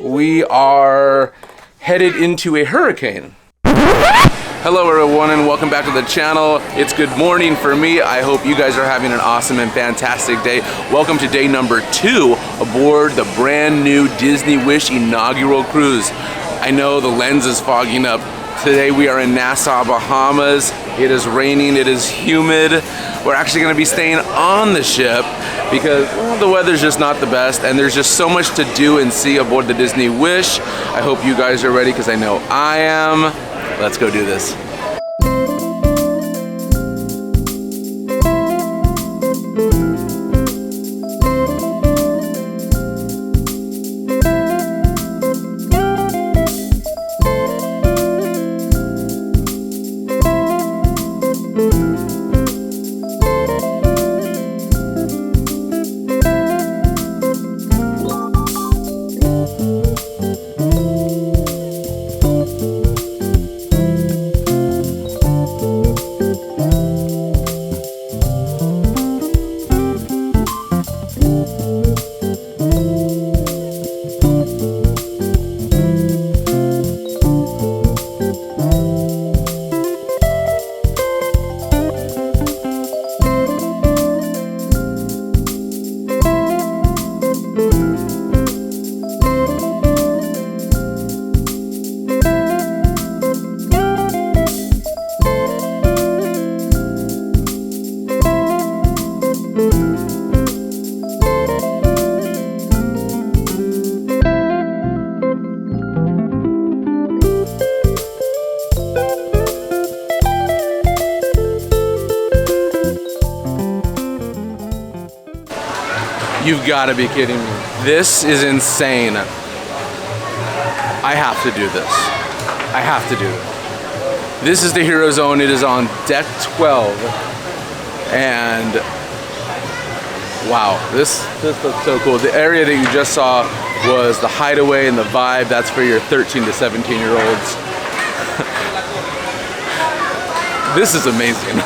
We are headed into a hurricane. Hello everyone and welcome back to the channel. It's good morning for me. I hope you guys are having an awesome and fantastic day. Welcome to day number 2 aboard the brand new Disney Wish Inaugural Cruise. I know the lens is fogging up. Today we are in Nassau, Bahamas. It is raining, it is humid. We're actually gonna be staying on the ship because the weather's just not the best and there's just so much to do and see aboard the Disney Wish. I hope you guys are ready because I know I am. Let's go do this. You've got to be kidding me. This is insane. I have to do this. I have to do it. This is the Hero Zone. It is on deck 12. And wow, this looks so cool. The area that you just saw was the hideaway and the vibe. That's for your 13 to 17-year-olds. This is amazing.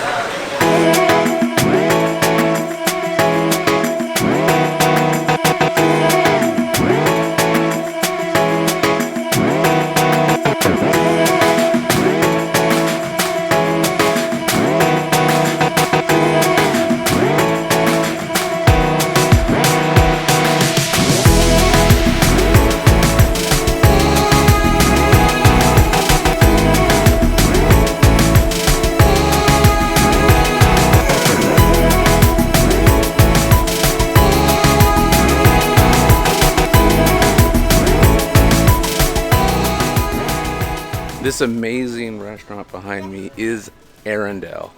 This amazing restaurant behind me is Arendelle,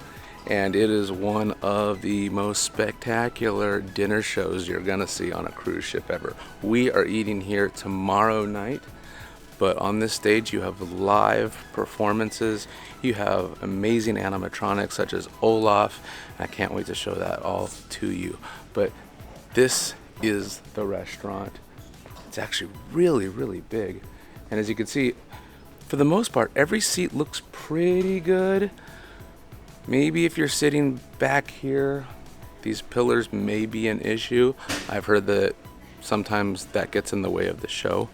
and it is one of the most spectacular dinner shows you're gonna see on a cruise ship ever. We are eating here tomorrow night, but on this stage you have live performances, you have amazing animatronics such as Olaf. I can't wait to show that all to you. But this is the restaurant. It's actually really, really big, and as you can see, for the most part, every seat looks pretty good. Maybe if you're sitting back here, these pillars may be an issue. I've heard that sometimes that gets in the way of the show.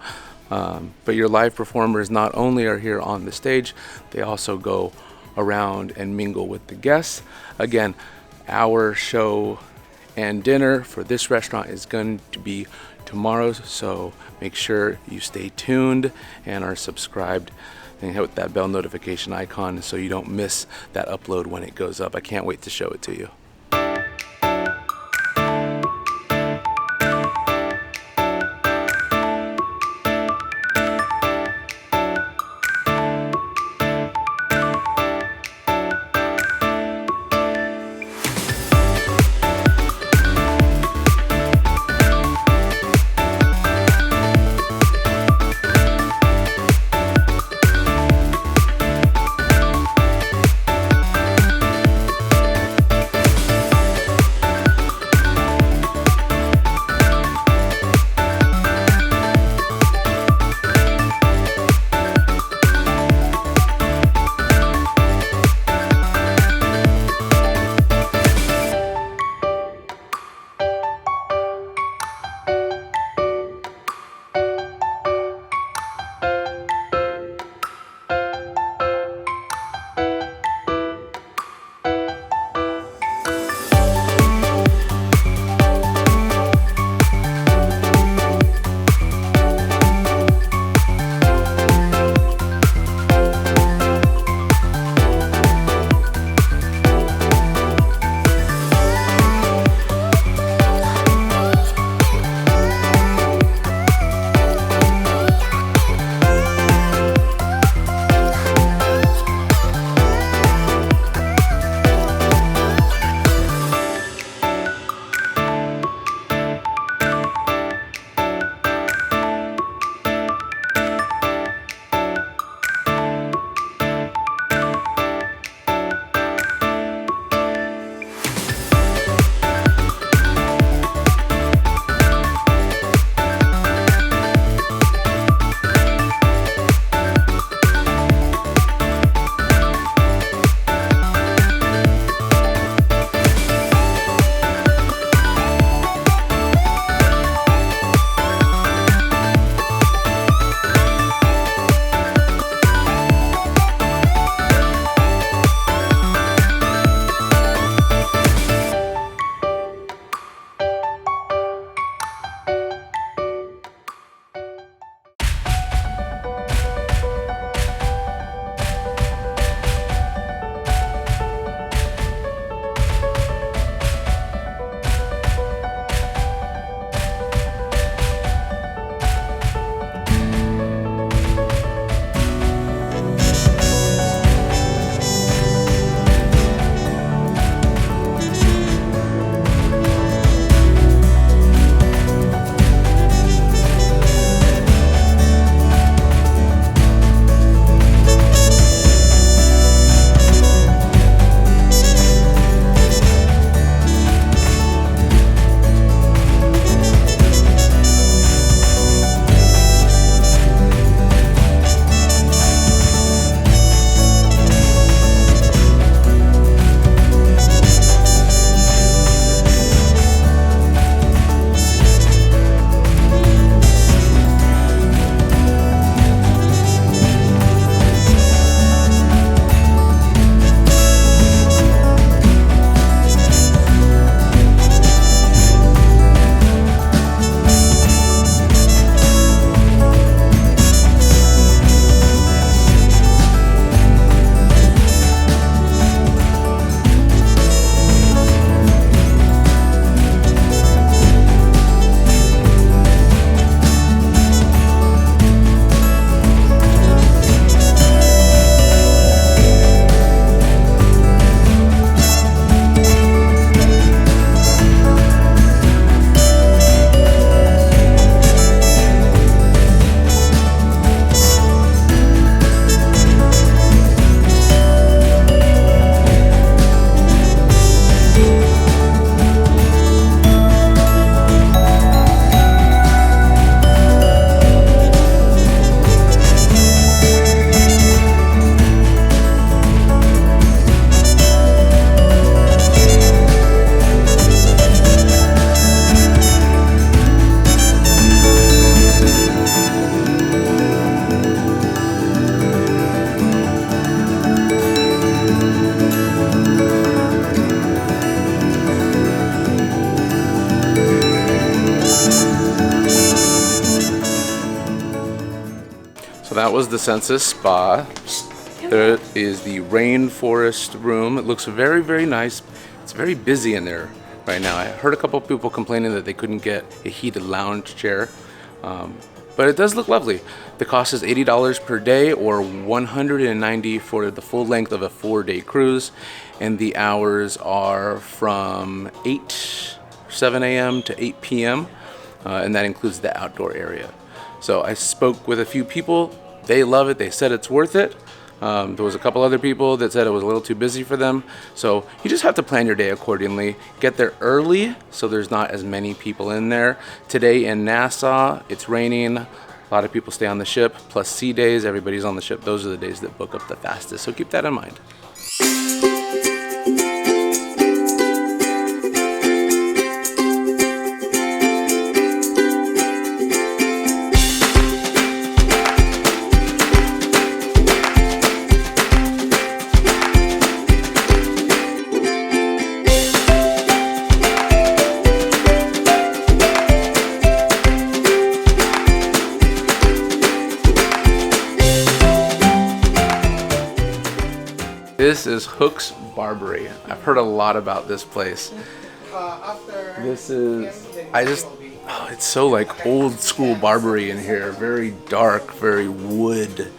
But your live performers not only are here on the stage, they also go around and mingle with the guests. Again, our show and dinner for this restaurant is going to be tomorrow, so make sure you stay tuned and are subscribed and hit that bell notification icon so you don't miss that upload when it goes up. I can't wait to show it to you. So that was the Census Spa. There is the Rainforest Room. It looks very, very nice. It's very busy in there right now. I heard a couple of people complaining that they couldn't get a heated lounge chair. But it does look lovely. The cost is $80 per day or $190 for the full length of a 4-day cruise. And the hours are from 7 a.m. to 8 p.m. And that includes the outdoor area. So I spoke with a few people. They love it. They said it's worth it. There was a couple other people that said it was a little too busy for them. So you just have to plan your day accordingly. Get there early so there's not as many people in there. Today in Nassau, it's raining. A lot of people stay on the ship, plus sea days. Everybody's on the ship. Those are the days that book up the fastest. So keep that in mind. This is Hook's Barbery. I've heard a lot about this place. This is, it's so like old school Barbery in here. Very dark, very wood.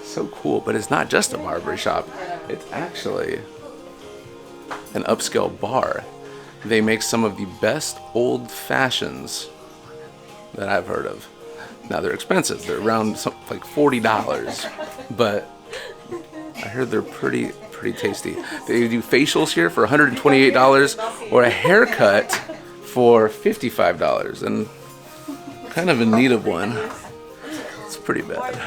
So cool, but it's not just a barber shop. It's actually an upscale bar. They make some of the best old fashions that I've heard of. Now they're expensive. They're around like $40, but I heard they're pretty tasty. They do facials here for $128 or a haircut for $55, and kind of in need of one. It's pretty bad.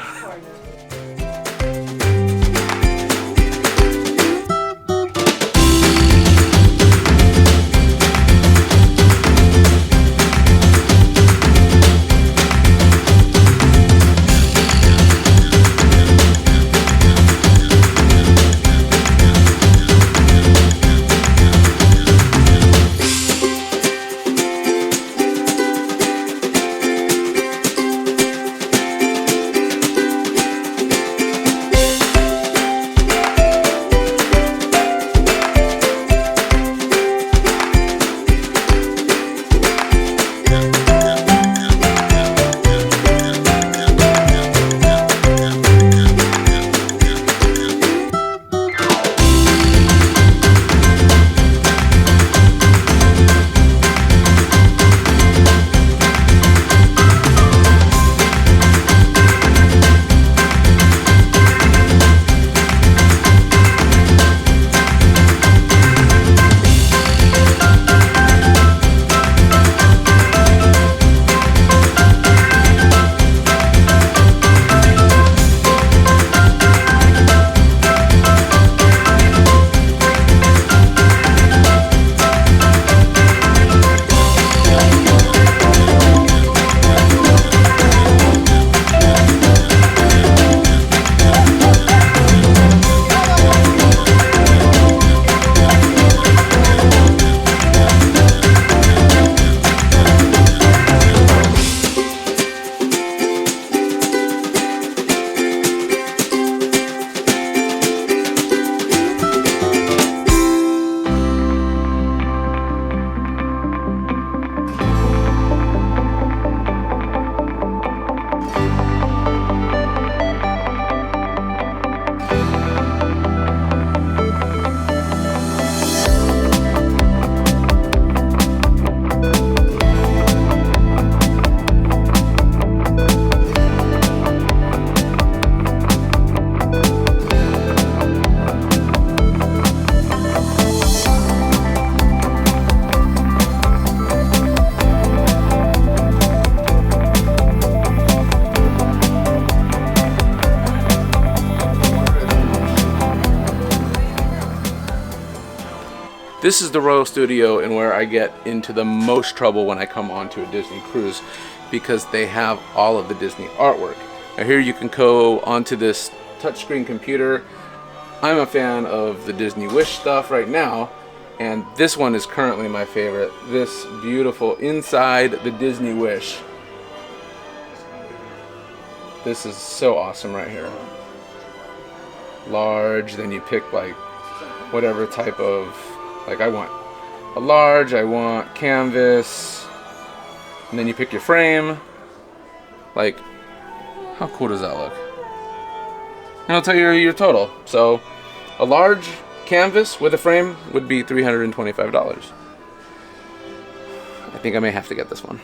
This is the Royal Studio, and where I get into the most trouble when I come onto a Disney cruise, because they have all of the Disney artwork. Now here you can go onto this touchscreen computer. I'm a fan of the Disney Wish stuff right now, and this one is currently my favorite. This beautiful Inside the Disney Wish. This is so awesome right here. Large, then you pick like whatever type of, like I want a large, I want canvas, and then you pick your frame. Like, how cool does that look? And I'll tell you your total. So a large canvas with a frame would be $325. I think I may have to get this one.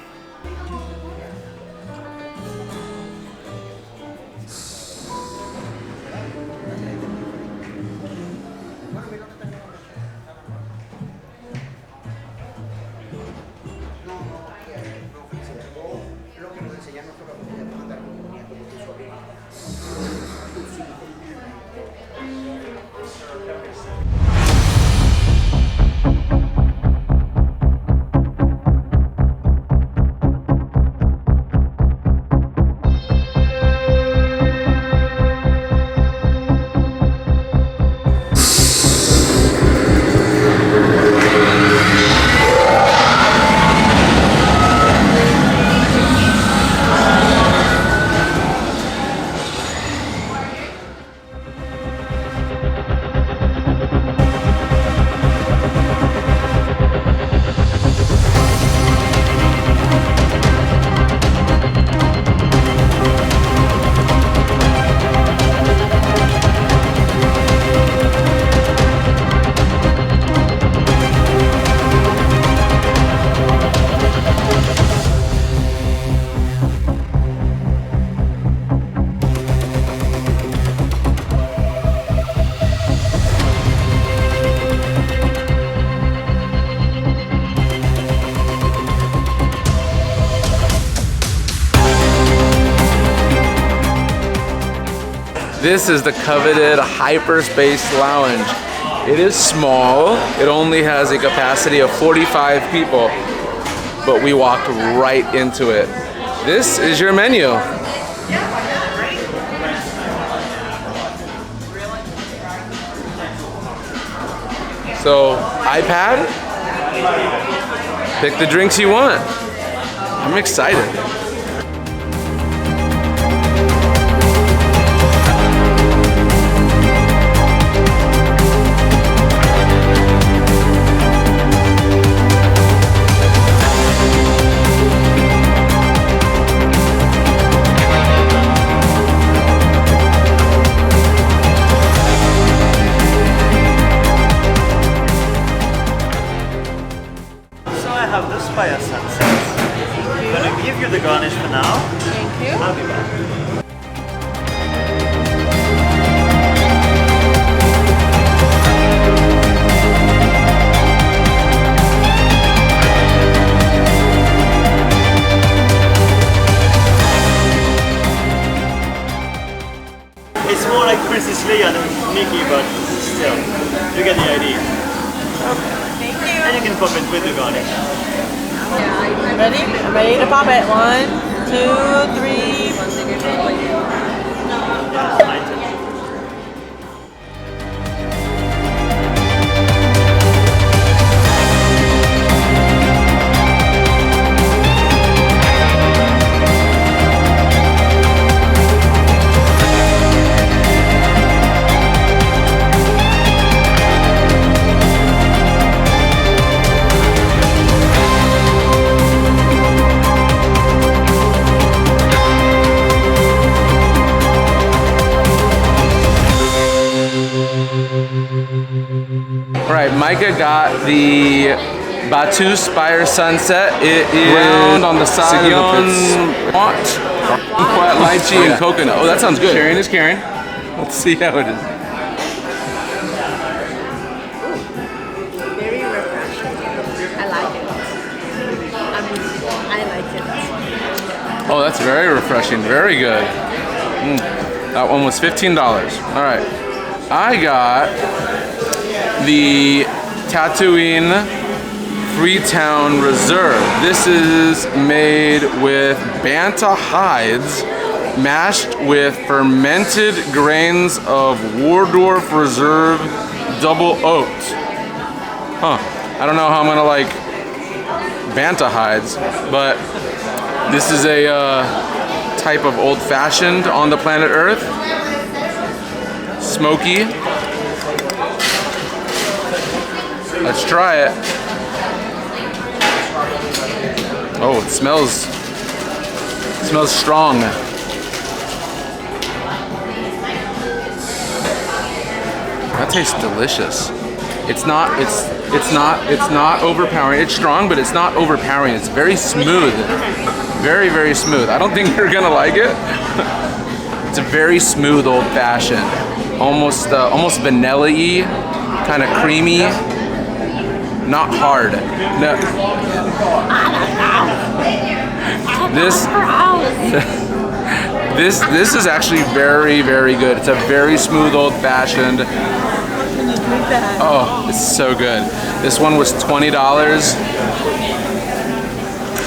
This is the coveted Hyperspace Lounge. It is small. It only has a capacity of 45 people, but we walked right into it. This is your menu. So, iPad, pick the drinks you want. I'm excited. Fire sunset. I'm gonna give you the garnish for now. Thank you. I'll be back. It's more like Princess Leia than Mickey, but still, you get the idea. Okay. Thank you. And you can pop it with the garnish. Ready? I'm ready to pop it. 1, 2, 3. Alright, Micah got the Batu Spire Sunset. It is round on the side of the lychee and coconut. Oh, that sounds good. Sharing is caring. Let's see how it is. Very refreshing. I like it. I like it. Oh, that's very refreshing. Very good. That one was $15. Alright. I got the Tatooine Freetown Reserve. This is made with banta hides mashed with fermented grains of Waldorf Reserve double oat. Huh. I don't know how I'm gonna like banta hides, but this is a type of old-fashioned on the planet Earth. Smoky. Let's try it. Oh, it smells strong. That tastes delicious. It's not overpowering. It's strong, but it's not overpowering. It's very smooth. Very, very smooth. I don't think you're gonna like it. It's a very smooth old-fashioned. Almost vanilla-y, kind of creamy. Not hard. No. This is actually very, very good. It's a very smooth old-fashioned. Oh, it's so good. This one was $20.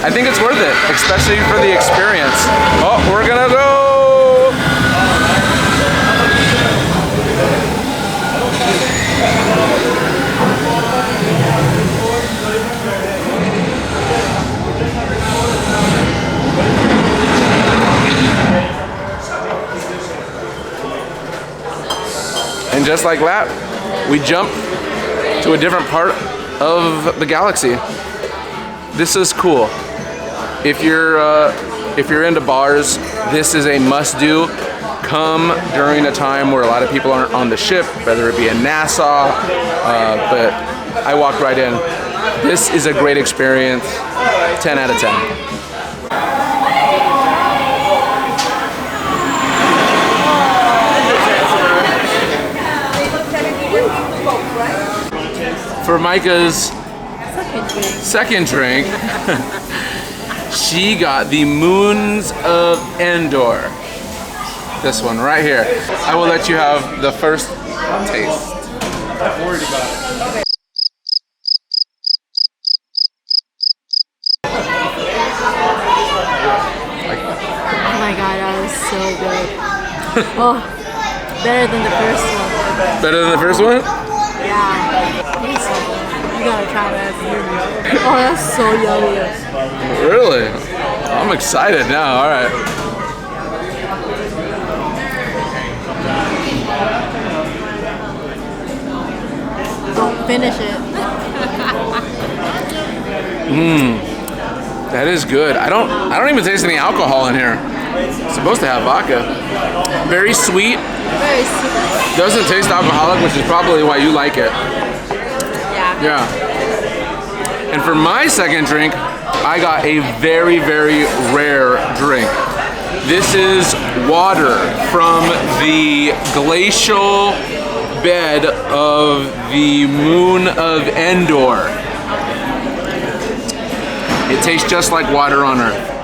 I think it's worth it, especially for the experience. Oh, we're gonna go! And just like that, we jump to a different part of the galaxy. This is cool. If you're into bars, this is a must-do. Come during a time where a lot of people aren't on the ship, whether it be in Nassau, but I walked right in. This is a great experience. 10 out of 10. For Micah's second drink, she got the Moons of Endor. This one right here. I will let you have the first taste. I'm worried about it. Oh my god, that was so good. Oh, better than the first one. Better than the first one? Yeah. It's so good. You gotta try that. Oh, that's so yummy. Really? I'm excited now. All right. Don't finish it. That is good. I don't even taste any alcohol in here. It's supposed to have vodka. Very sweet. Very sweet. Doesn't taste alcoholic, which is probably why you like it. Yeah. Yeah. And for my second drink, I got a very, very rare drink. This is water from the glacial bed of the Moon of Endor. It tastes just like water on Earth.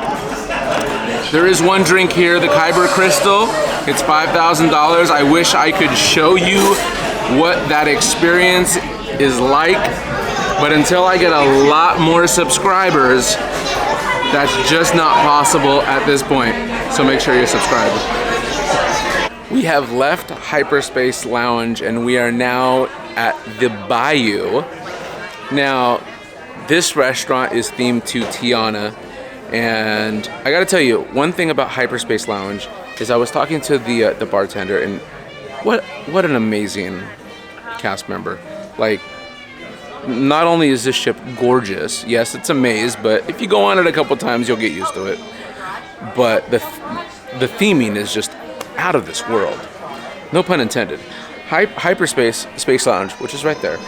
There is one drink here, the Kyber Crystal. It's $5,000. I wish I could show you what that experience is like, but until I get a lot more subscribers, that's just not possible at this point. So make sure you're subscribed. We have left Hyperspace Lounge and we are now at the Bayou. Now, this restaurant is themed to Tiana, and I gotta tell you, one thing about Hyperspace Lounge is I was talking to the bartender, and what an amazing cast member. Like, not only is this ship gorgeous, yes, it's a maze, but if you go on it a couple times, you'll get used to it. But the theming is just out of this world. No pun intended. Hyperspace Lounge, which is right there.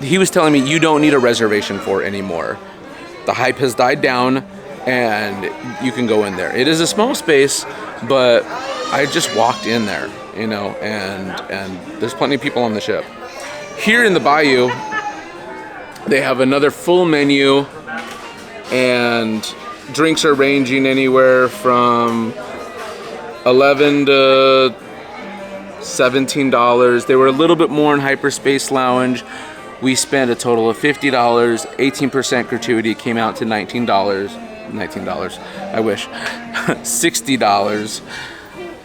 He was telling me you don't need a reservation for it anymore. The hype has died down and you can go in there. It is a small space, but I just walked in there, you know, and there's plenty of people on the ship. Here in the Bayou, they have another full menu, and drinks are ranging anywhere from $11 to $17. They were a little bit more in Hyperspace Lounge. We spent a total of $50, 18% gratuity, came out to $19, I wish, $60.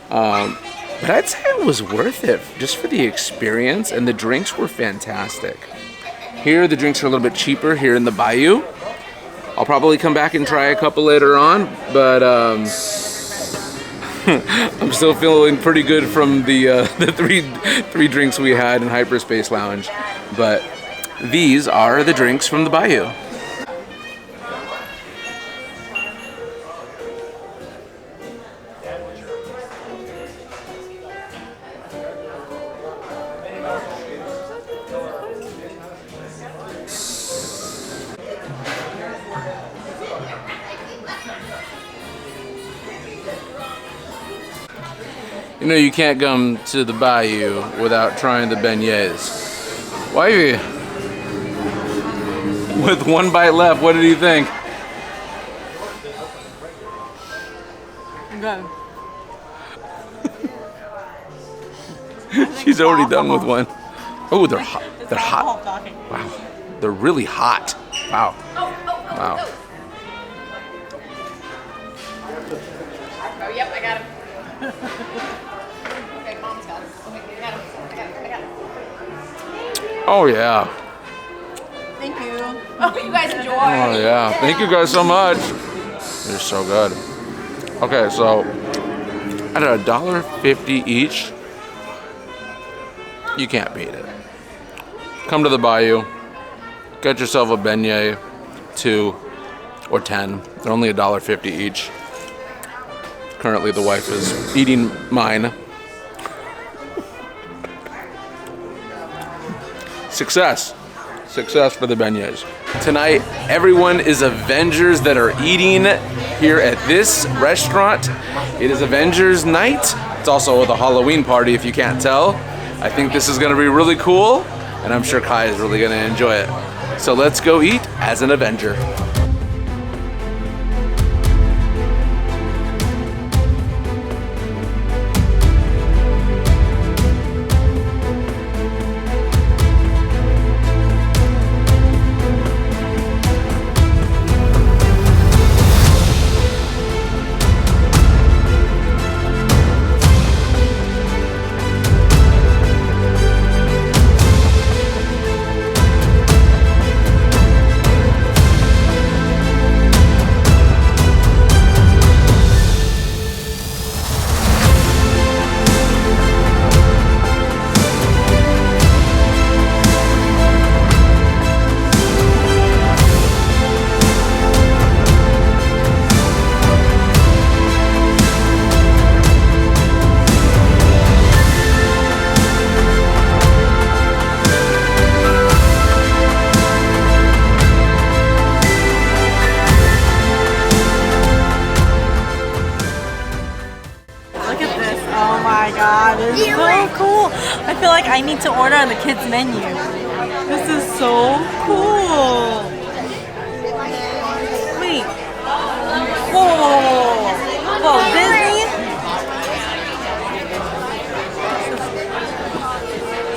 But I'd say it was worth it just for the experience, and the drinks were fantastic. Here, the drinks are a little bit cheaper here in the Bayou. I'll probably come back and try a couple later on, but I'm still feeling pretty good from the three drinks we had in Hyperspace Lounge. But these are the drinks from the Bayou. You know you can't come to the Bayou without trying the beignets. Wifey, with one bite left, what did you think? Good. She's already done with one. Oh, they're hot. They're hot. Talking. Wow, they're really hot. Wow. Wow. Oh, yep, I got him. Okay, mom's got him. Okay, I got him. I got him. Oh yeah. Thank you. Oh, you guys enjoy. Oh yeah. Thank you guys so much. They're so good. Okay, so at $1.50 each, you can't beat it. Come to the Bayou, get yourself a beignet, 2 or 10. They're only $1.50 each. Currently, the wife is eating mine. Success. Success for the beignets. Tonight, everyone is Avengers that are eating here at this restaurant. It is Avengers night. It's also the Halloween party, if you can't tell. I think this is gonna be really cool, and I'm sure Kai is really gonna enjoy it. So let's go eat as an Avenger. This is so cool. I feel like I need to order on the kids' menu. This is so cool. Wait. Whoa. Whoa, Disney?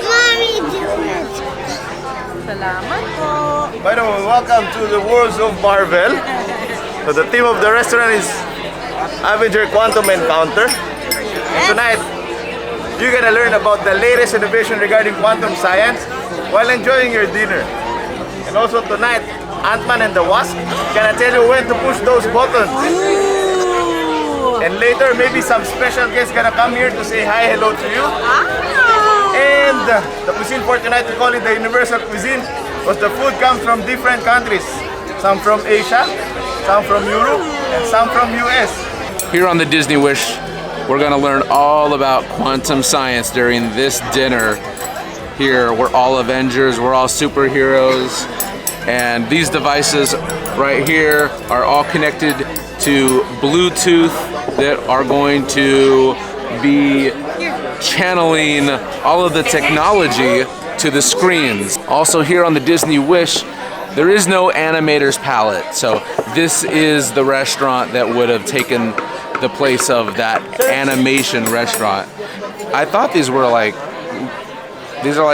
Mommy, do it. Salamat po. By the way, welcome to the worlds of Marvel. So the theme of the restaurant is Avengers Quantum Encounter. And tonight, you're gonna learn about the latest innovation regarding quantum science while enjoying your dinner. And also tonight, Ant-Man and the Wasp gonna tell you when to push those buttons. Ooh. And later, maybe some special guests gonna come here to say hi, hello to you. And the cuisine for tonight, we call it the universal cuisine, because the food comes from different countries. Some from Asia, some from Europe, and some from US. Here on the Disney Wish, we're gonna learn all about quantum science during this dinner. Here, we're all Avengers, we're all superheroes, and these devices right here are all connected to Bluetooth that are going to be channeling all of the technology to the screens. Also here on the Disney Wish, there is no animator's palette, so this is the restaurant that would have taken the place of that animation restaurant. I thought these are like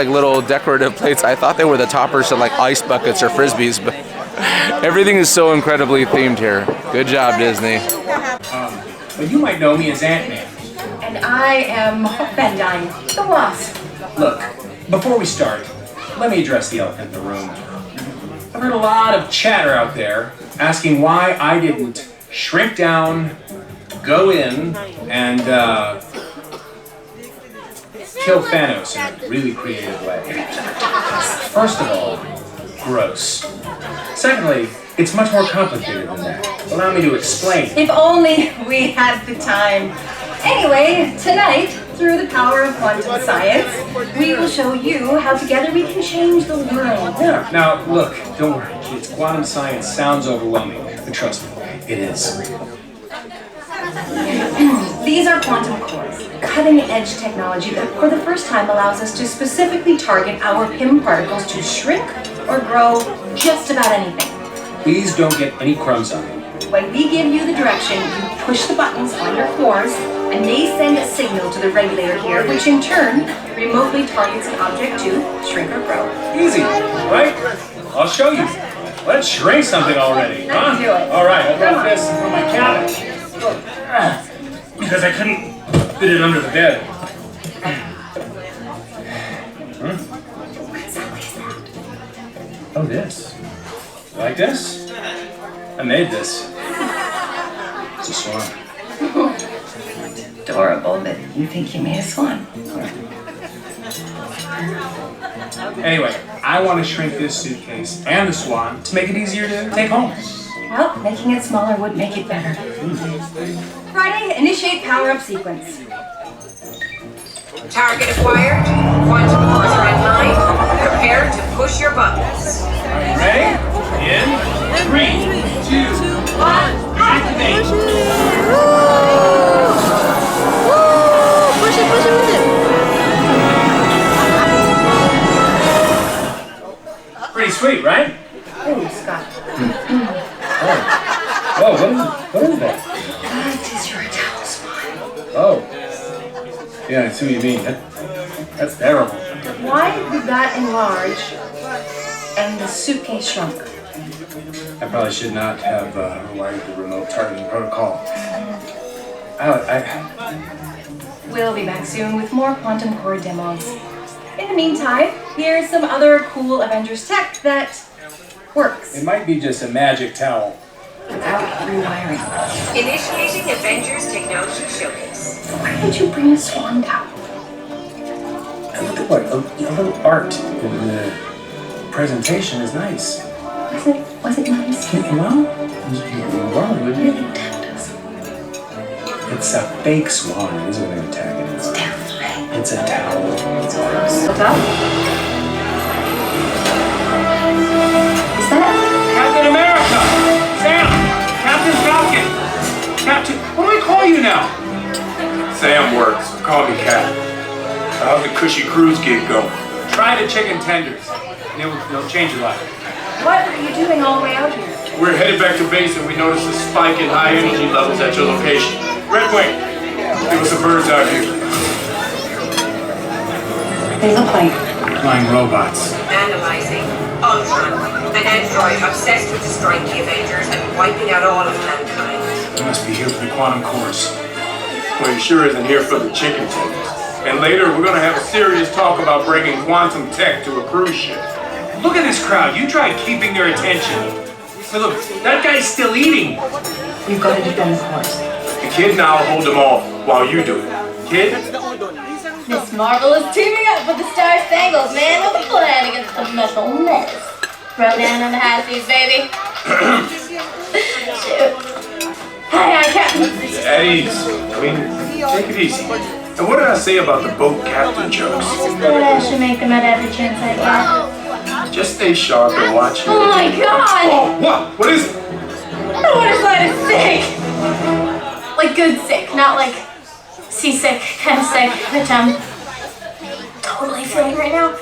little decorative plates. I thought they were the toppers to like ice buckets or frisbees, but everything is so incredibly themed here. Good job, Disney. But you might know me as Ant-Man. And I am Van Dyne, the Wasp. Look, before we start, let me address the elephant in the room. I've heard a lot of chatter out there asking why I didn't shrink down, go in, and kill Thanos in a really creative way. First of all, gross. Secondly, it's much more complicated than that. Allow me to explain. If only we had the time. Anyway, tonight, through the power of quantum science, we will show you how together we can change the world. Yeah. Now, look, don't worry, kids. Quantum science sounds overwhelming, but trust me, it is. These are quantum cores, cutting-edge technology that for the first time allows us to specifically target our PIM particles to shrink or grow just about anything. Please don't get any crumbs on me. When we give you the direction, you push the buttons on your cores, and they send a signal to the regulator here, which in turn remotely targets an object to shrink or grow. Easy, right? I'll show you. Let's shrink something already, huh? Let's do it. All right, I got this from my cabinet. Because I couldn't fit it under the bed. Oh, this. Like this? I made this. It's a swan. Adorable that you think you made a swan. Anyway, I want to shrink this suitcase and the swan to make it easier to take home. Well, making it smaller would make it better. Friday, initiate power-up sequence. Target acquired. Quantum cores are in line. Prepare to push your buttons. Are you ready? In 3, 2, 1, activate! Push it, push it, push it. Pretty sweet, right? Oh, Scott. Whoa, what is that? That is your talisman. Oh. Yeah, I see what you mean. That's terrible. Why did that enlarge and the suitcase shrunk? I probably should not have wired the remote targeting protocol. We'll be back soon with more quantum core demos. In the meantime, here's some other cool Avengers tech that works It might be just a magic towel. without rewiring. Initiating Avengers Technology Showcase. Why did you bring a swan towel? Look at what a little art in the presentation is nice. Was it nice? Well, would you? Really tempt us. It's a fake swan. It isn't an attack. It's Terrifying. It's a towel. It's gross. What's up? Is that? Captain America! Sam! Captain Falcon! Captain... What do I call you now? Sam works. Call me Cap. How's the cushy cruise gig go? Try the chicken tenders. They'll change your life. What are you doing all the way out here? We're headed back to base and we noticed a spike in high energy levels at your location. Red Wing, give us a bird's eye view. They look like Flying robots. Analyzing. Ultron. An android obsessed with destroying the Avengers and wiping out all of mankind. They must be here for the quantum course. Well, he sure isn't here for the chicken tenders. And later, we're gonna have a serious talk about bringing quantum tech to a cruise ship. Look at this crowd. You tried keeping their attention. But look, that guy's still eating. we've got to defend the course. The kid and I'll hold them off while you do it. Kid? Miss Marvel is teaming up with the Star Spangles Man with a plan against the metal menace. Throw down on the high seas, baby. Shoot. Hi, Captain. At ease. I mean, take it easy. And what did I say about the boat captain jokes? That I should make them at every chance I get. Just stay sharp and watch Oh my god! Oh, what? What is it? The water slide is sick! Like good sick, not like seasick kind of sick, which I'm totally feeling right now.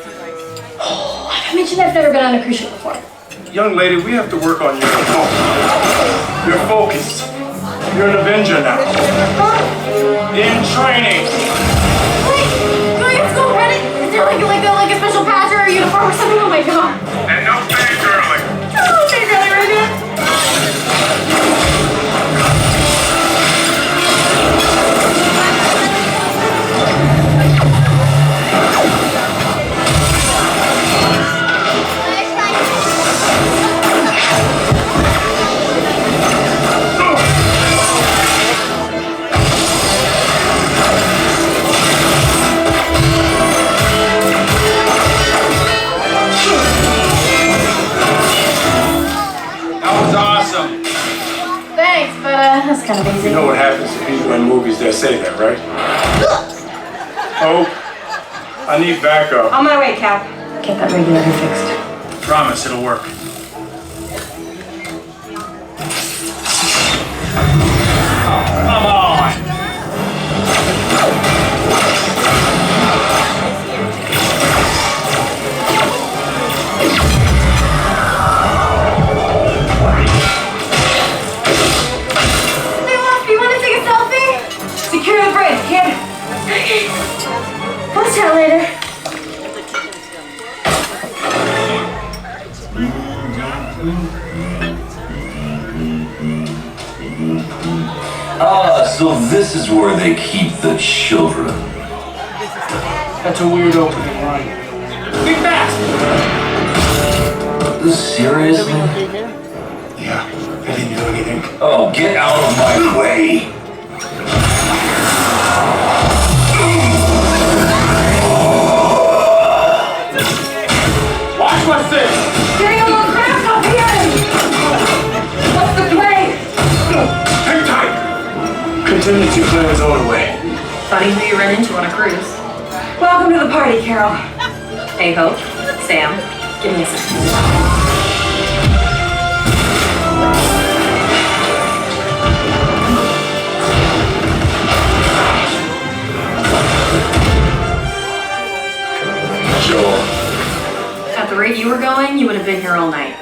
Oh, I mentioned I've never been on a cruise ship before. Young lady, we have to work on your focus. You're focused. You're an Avenger now. In training. Wait, do I have to go run it? Is there like a special patch or a uniform or something? Oh my god. And no fans early. Oh, they really good. usual in movies that say that, right? Oh, I need backup. On my way, Cap. Get that regulator fixed. Promise it'll work. Come on! You want to take a selfie? Secure the bridge, kid. Okay. We'll chat later. Ah, so this is where they keep the children. That's a weird opening line. Be fast! Seriously? Yeah, I didn't do anything. Oh, get out of my way! Watch what's this! Getting a little cramped up here! What's the play? Hang tight! Contingency plans all the way. Funny who you run into on a cruise. Welcome to the party, Carol. Hey, Hope. Sam. Give me a second. Sure. At the rate you were going, you would have been here all night.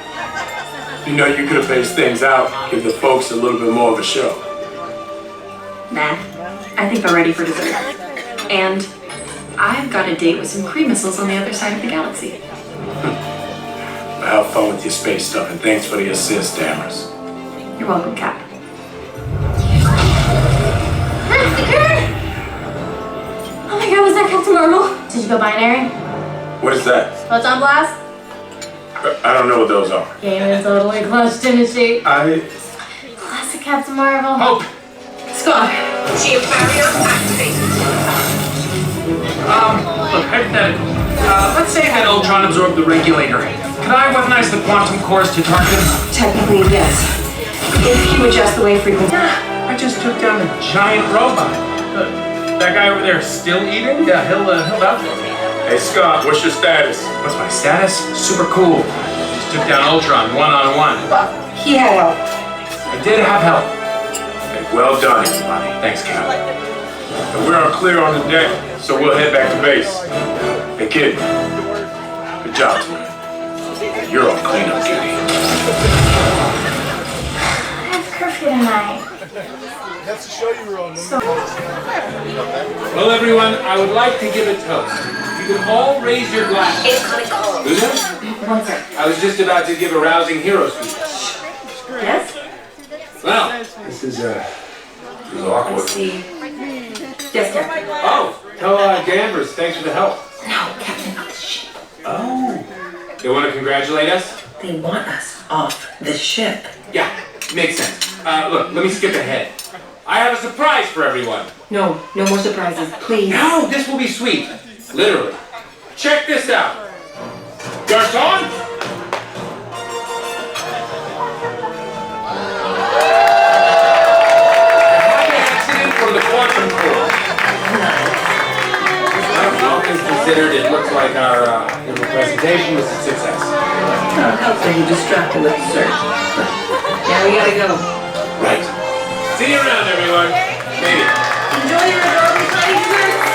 You know, you could have paced things out, give the folks a little bit more of a show. Nah, I think they're ready for dessert. And I've got a date with some Kree missiles on the other side of the galaxy. Well, have fun with your space stuff, and thanks for the assist, Dammers. You're welcome, Cap. Oh my god, was that Captain Marvel? Did you go binary? What is that? Photon blast? I don't know what those are. Game is totally clutched, didn't she? Classic Captain Marvel. Hope! Scott. Shield barrier activated. Look, hypothetical. Let's say that Ultron absorbed the regulator. Could I weaponize the quantum cores to target him? Technically, yes. If you adjust the wave frequency. I just took down a giant robot. That guy over there still eating? Yeah, he'll out for me. Hey, Scott, what's your status? What's my status? Super cool. Just took down Ultron one-on-one. He had help. I did have help. Hey, well done, everybody. Thanks, Cap. And we're all clear on the deck, so we'll head back to base. Hey, kid. Good job tonight. You're on cleanup duty. I have curfew tonight. Well, everyone, I would like to give a toast. You can all raise your glasses. Incredi Course. Who's that? One sec. I was just about to give a rousing hero speech. Yes? Well, this is awkward. See. Yes, Captain. Oh, tell Danvers, thanks for the help. No, Captain, not the ship. Oh. They want to congratulate us? They want us off the ship. Yeah, makes sense. Look, let me skip ahead. I have a surprise for everyone. No more surprises, please. No, this will be sweet. Literally. Check this out. Garçon? From the quantum core. All things considered, it looks like our little presentation was a success. How can you distract him with dessert? Yeah, we gotta go. Right. See you around, everyone. Maybe. Enjoy your adorable tiny desserts.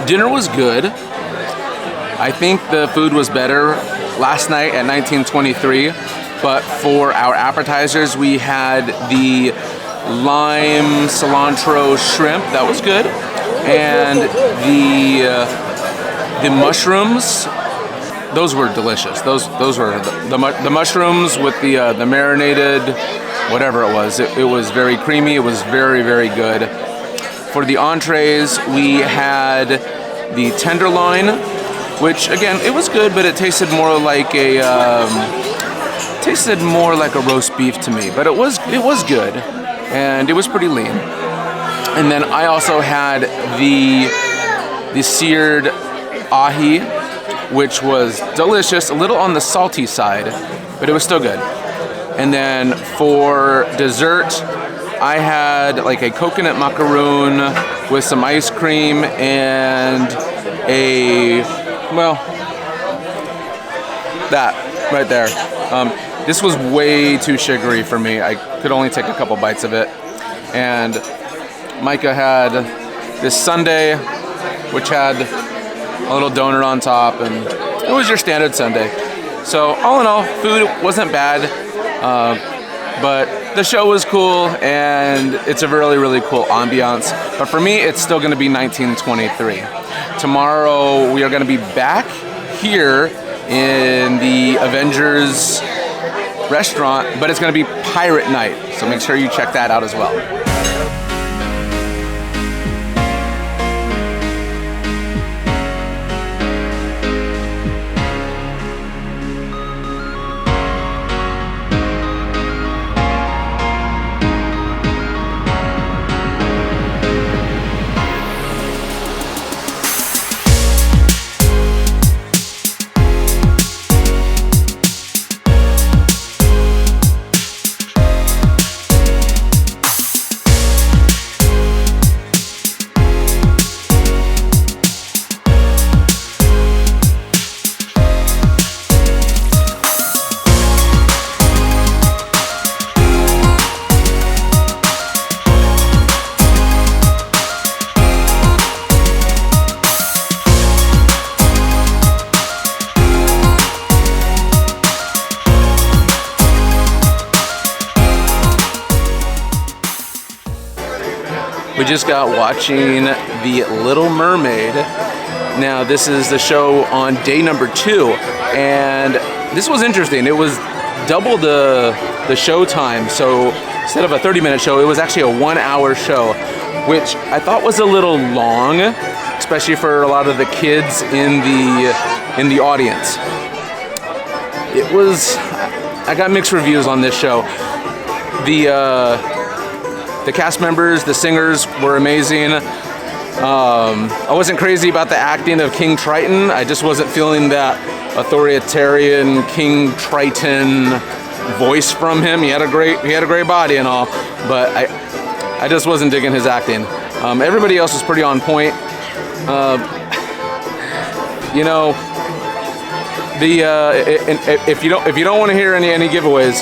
Dinner was good. I think the food was better last night at 1923, but for our appetizers we had the lime cilantro shrimp, that was good, and the mushrooms, those were delicious. Those were the mushrooms with the marinated whatever it was. It was very creamy. It was very, very good. For the entrees, we had the tenderloin, which again, it was good, but it tasted more like a roast beef to me. But it was good, and it was pretty lean. And then I also had the the seared ahi, which was delicious, a little on the salty side, but it was still good. And then for dessert, I had like a coconut macaroon with some ice cream and that right there. This was way too sugary for me. I could only take a couple bites of it. And Micah had this sundae, which had a little donut on top, and it was your standard sundae. So all in all, food wasn't bad, but the show was cool, and it's a really, really cool ambiance. But for me, it's still going to be 1923. Tomorrow, we are going to be back here in the Avengers Restaurant, but it's going to be Pirate Night, so make sure you check that out as well. We just got watching The Little Mermaid. Now this is the show on day number 2, and this was interesting. It was double the show time, so instead of a 30-minute show, it was actually a 1-hour show, which I thought was a little long, especially for a lot of the kids in the audience. I got mixed reviews on this show. The cast members, the singers were amazing. I wasn't crazy about the acting of King Triton. I just wasn't feeling that authoritarian King Triton voice from him. He had a great body and all, but I just wasn't digging his acting. Everybody else was pretty on point. You know, if you don't want to hear any giveaways,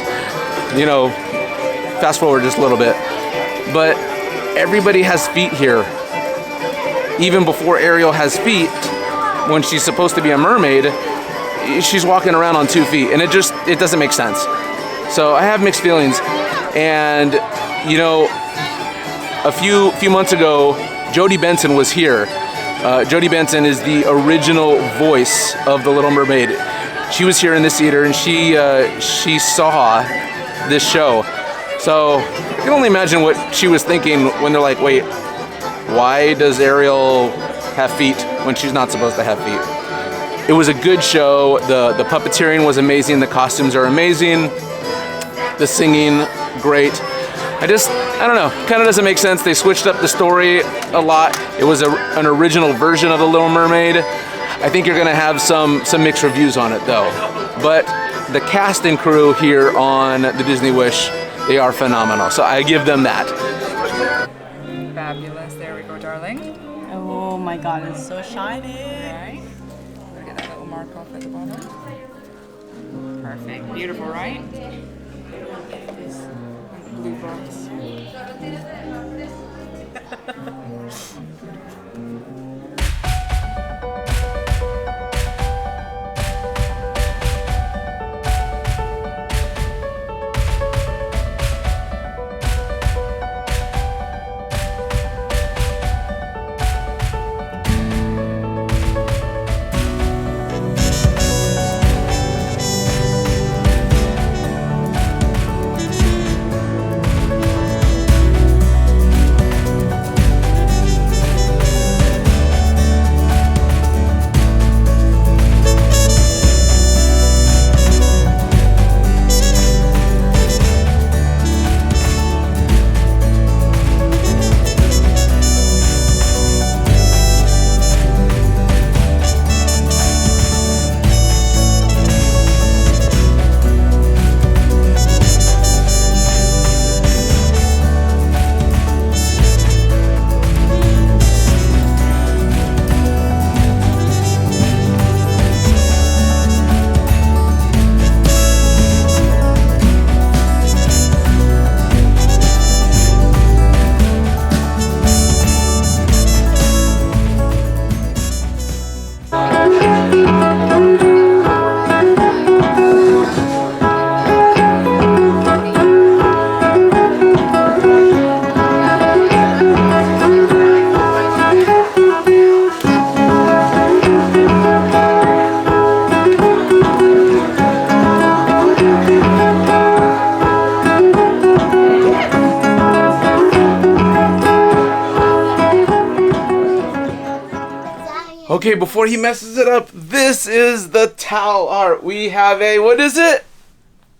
you know, fast forward just a little bit. But everybody has feet here. Even before Ariel has feet, when she's supposed to be a mermaid, she's walking around on 2 feet, and it doesn't make sense. So I have mixed feelings. And you know, a few months ago, Jodie Benson was here. Jodie Benson is the original voice of The Little Mermaid. She was here in this theater, and she saw this show. So I can only imagine what she was thinking when they're like, wait, why does Ariel have feet when she's not supposed to have feet? It was a good show. The puppeteering was amazing. The costumes are amazing. The singing, great. I don't know, kind of doesn't make sense. They switched up the story a lot. It was an original version of The Little Mermaid. I think you're gonna have some mixed reviews on it though. But the cast and crew here on the Disney Wish, they are phenomenal. So I give them that. Fabulous. There we go, darling. Oh my God, it's so shiny. Right. We'll get that little mark off at the bottom. Perfect. Beautiful, right? Blue box. Okay, before he messes it up, this is the towel art. We have a, what is it?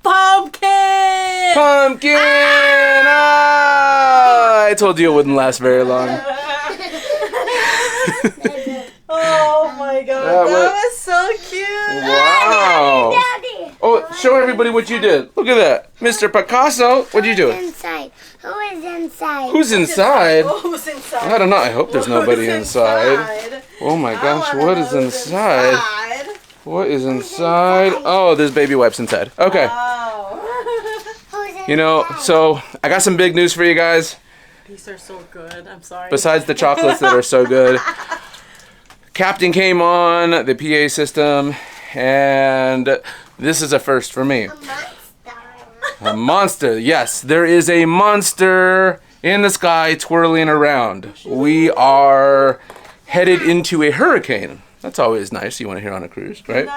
Pumpkin! Pumpkin! Ah! I told you it wouldn't last very long. Oh my god, that was so cute! Wow! Oh, show everybody what you did. Look at that. Mr. Picasso, what'd you do? Inside. Who is inside? Who's inside? Who's inside? I don't know. I hope there's nobody inside. Oh my gosh, what is inside? What is inside? Oh, there's baby wipes inside. Okay. You know, so I got some big news for you guys. These are so good. I'm sorry. Besides the chocolates that are so good. Captain came on the PA system, and this is a first for me. A monster. Yes, there is a monster in the sky twirling around. We are headed into a hurricane. That's always nice. You want to hear on a cruise, right?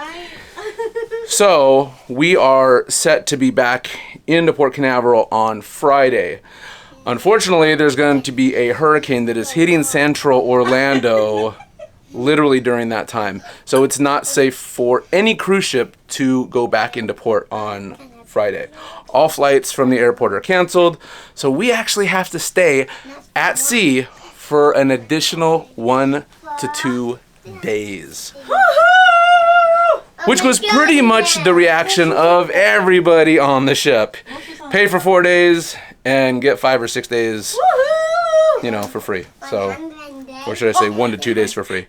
So we are set to be back into Port Canaveral on Friday. Unfortunately, there's going to be a hurricane that is hitting central Orlando literally during that time. So it's not safe for any cruise ship to go back into port on Friday. All flights from the airport are canceled. So we actually have to stay at sea for an additional 1 to 2 days. Which was pretty much the reaction of everybody on the ship. Pay for 4 days and get 5 or 6 days, you know, for free. So, or should I say 1 to 2 days for free.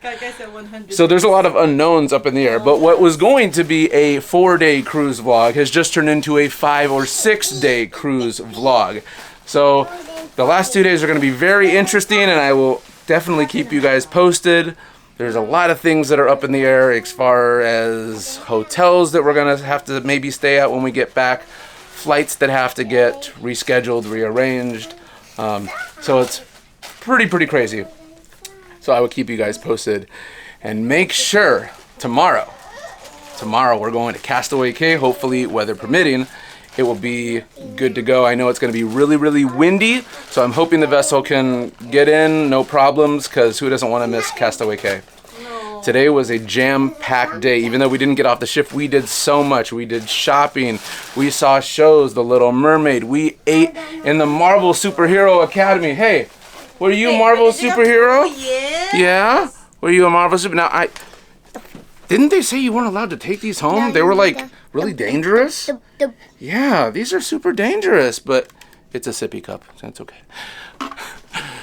So there's a lot of unknowns up in the air, but what was going to be a 4-day cruise vlog has just turned into a 5 or 6 day cruise vlog. So the last 2 days are going to be very interesting, and I will definitely keep you guys posted. There's a lot of things that are up in the air as far as hotels that we're going to have to maybe stay at when we get back, flights that have to get rescheduled, rearranged. So it's pretty crazy. So I will keep you guys posted, and make sure tomorrow we're going to Castaway Cay, hopefully weather permitting. It will be good to go. I know it's going to be really windy, so I'm hoping the vessel can get in, no problems, because who doesn't want to miss Castaway Cay? Today was a jam-packed day. Even though we didn't get off the ship, we did so much. We did shopping, we saw shows, The Little Mermaid, we ate in the Marvel Superhero Academy. Hey, were you a Marvel superhero? Yeah? Were you a Marvel super? Now, didn't they say you weren't allowed to take these home? They were like really dangerous? Yeah, these are super dangerous, but it's a sippy cup, so it's okay.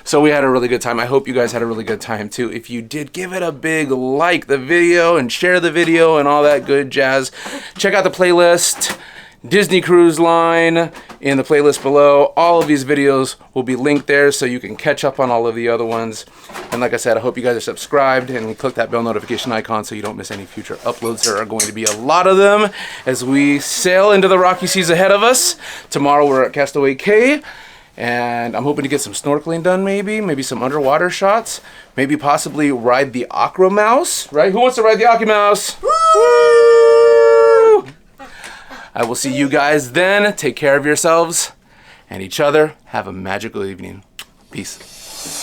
So we had a really good time. I hope you guys had a really good time too. If you did, give it a big like the video and share the video and all that good jazz. Check out the playlist, Disney Cruise Line, in the playlist below. All of these videos will be linked there so you can catch up on all of the other ones. And like I said, I hope you guys are subscribed and click that bell notification icon so you don't miss any future uploads. There are going to be a lot of them as we sail into the rocky seas ahead of us. Tomorrow we're at Castaway Cay, and I'm hoping to get some snorkeling done, maybe some underwater shots, maybe possibly ride the Aqua Mouse, right? Who wants to ride the Aqua Mouse? Woo! I will see you guys then. Take care of yourselves and each other. Have a magical evening. Peace.